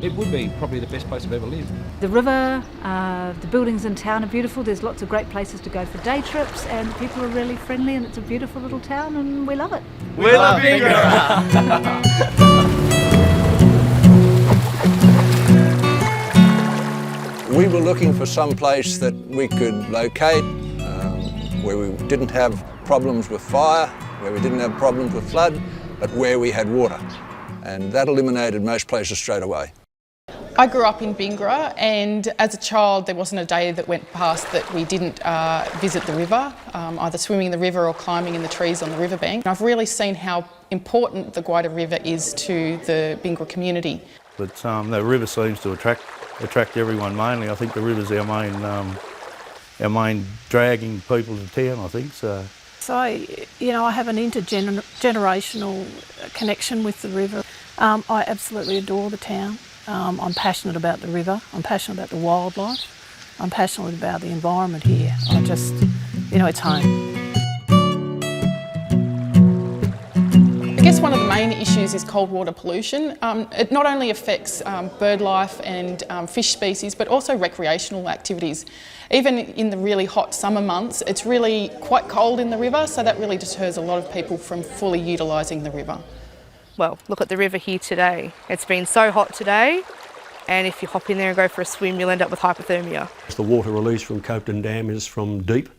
It would be probably the best place I've ever lived. The river, the buildings in town are beautiful. There's lots of great places to go for day trips, and the people are really friendly, and it's a beautiful little town, and we love it. We love Bingara! We were looking for some place that we could locate, where we didn't have problems with fire, where we didn't have problems with flood, but where we had water. And that eliminated most places straight away. I grew up in Bingara, and as a child there wasn't a day that went past that we didn't visit the river, either swimming in the river or climbing in the trees on the riverbank. I've really seen how important the Gwydir River is to the Bingara community. But the river seems to attract everyone mainly. I think the river's our main dragging people to town, I think. So, I have an intergenerational connection with the river. I absolutely adore the town. I'm passionate about the river. I'm passionate about the wildlife. I'm passionate about the environment here. It's home. I guess one of the main issues is cold water pollution. It not only affects bird life and fish species, but also recreational activities. Even in the really hot summer months, it's really quite cold in the river, so that really deters a lot of people from fully utilising the river. Well, look at the river here today. It's been so hot today, and if you hop in there and go for a swim, you'll end up with hypothermia. The water released from Copeton Dam is from deep,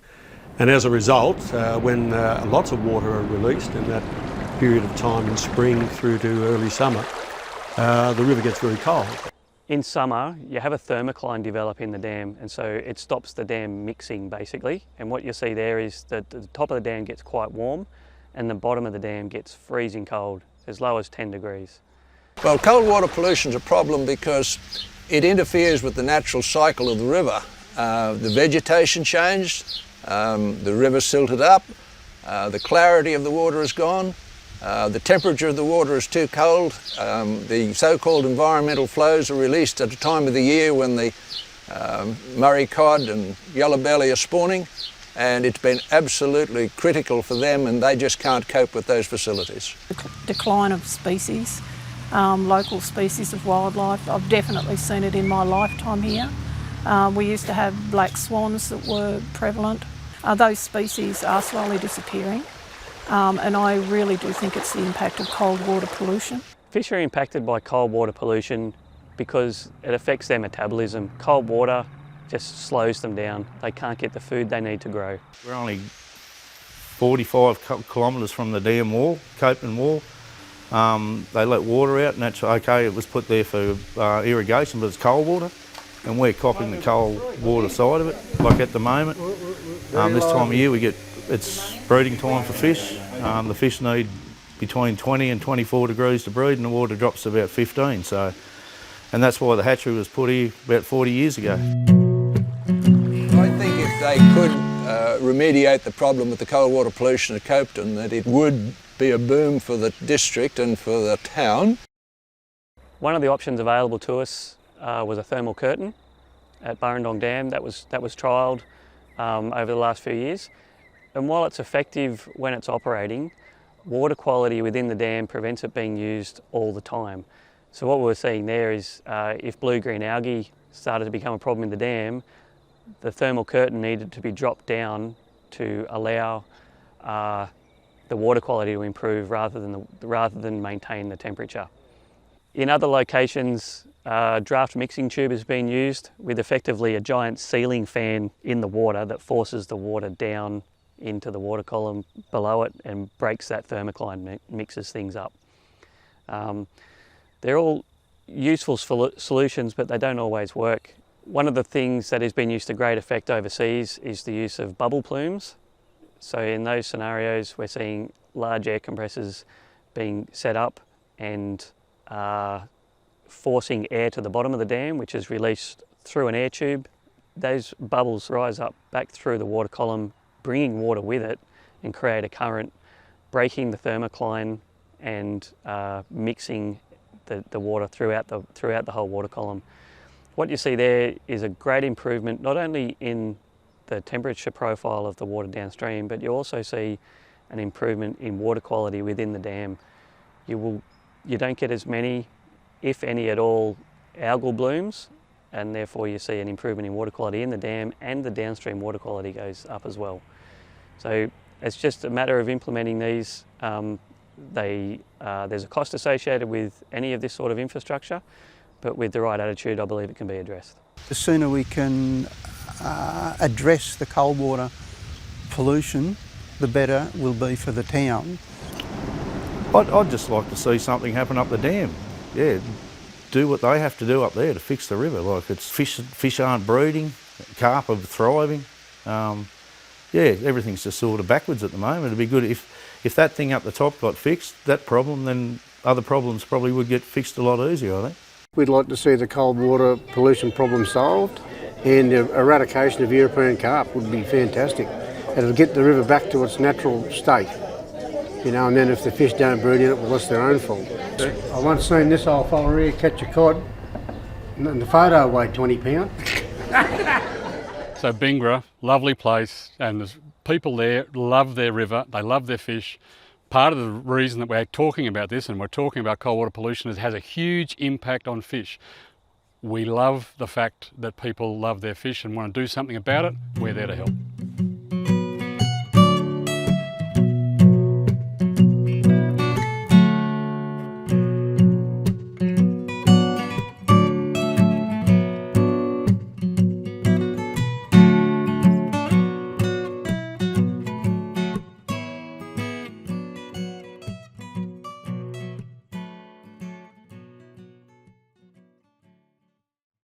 and as a result, when lots of water are released in that period of time in spring through to early summer, the river gets very cold. In summer, you have a thermocline develop in the dam, and so it stops the dam mixing basically. And what you see there is that the top of the dam gets quite warm and the bottom of the dam gets freezing cold, as low as 10 degrees. Well, cold water pollution is a problem because it interferes with the natural cycle of the river. The vegetation changed, the river silted up, the clarity of the water is gone. The temperature of the water is too cold. The so-called environmental flows are released at a time of the year when the Murray cod and yellow belly are spawning, and it's been absolutely critical for them, and they just can't cope with those facilities. Decline of species, local species of wildlife. I've definitely seen it in my lifetime here. We used to have black swans that were prevalent. Those species are slowly disappearing. And I really do think it's the impact of cold water pollution. Fish are impacted by cold water pollution because it affects their metabolism. Cold water just slows them down. They can't get the food they need to grow. we're only 45 kilometres from the dam wall, Copeton wall. They let water out, and that's okay. It was put there for irrigation, but it's cold water, and we're copping the cold water side of it. Like at the moment, this time of year it's breeding time for fish. The fish need between 20 and 24 degrees to breed, and the water drops to about 15. And that's why the hatchery was put here about 40 years ago. I think if they could remediate the problem with the cold water pollution at Copeton, that it would be a boom for the district and for the town. One of the options available to us was a thermal curtain at Burrendong Dam. That was trialled over the last few years. And while it's effective when it's operating, water quality within the dam prevents it being used all the time. So what we're seeing there is if blue-green algae started to become a problem in the dam, the thermal curtain needed to be dropped down to allow the water quality to improve rather than maintain the temperature. In other locations, draft mixing tube has been used with effectively a giant ceiling fan in the water that forces the water down into the water column below it and breaks that thermocline, mixes things up. They're all useful solutions, but they don't always work. One of the things that has been used to great effect overseas is the use of bubble plumes. So in those scenarios, we're seeing large air compressors being set up and forcing air to the bottom of the dam, which is released through an air tube. Those bubbles rise up back through the water column, bringing water with it, and create a current, breaking the thermocline and mixing the water throughout the whole water column. What you see there is a great improvement, not only in the temperature profile of the water downstream, but you also see an improvement in water quality within the dam. You don't get as many, if any at all, algal blooms, and therefore you see an improvement in water quality in the dam, and the downstream water quality goes up as well. So it's just a matter of implementing these. There's a cost associated with any of this sort of infrastructure, but with the right attitude, I believe it can be addressed. The sooner we can address the cold water pollution, the better it will be for the town. I'd just like to see something happen up the dam. Yeah, do what they have to do up there to fix the river. Like it's fish aren't breeding, carp are thriving. Yeah, everything's just sort of backwards at the moment. It'd be good if that thing up the top got fixed, that problem, then other problems probably would get fixed a lot easier, I think. We'd like to see the cold water pollution problem solved, and the eradication of European carp would be fantastic. It'll get the river back to its natural state, you know, and then if the fish don't breed in it, well, that's their own fault. I once seen this old fella here catch a cod, and the photo weighed 20 pounds. So Bingara, lovely place, and there's people there love their river, they love their fish. Part of the reason that we're talking about this and we're talking about cold water pollution is it has a huge impact on fish. We love the fact that people love their fish and want to do something about it. We're there to help.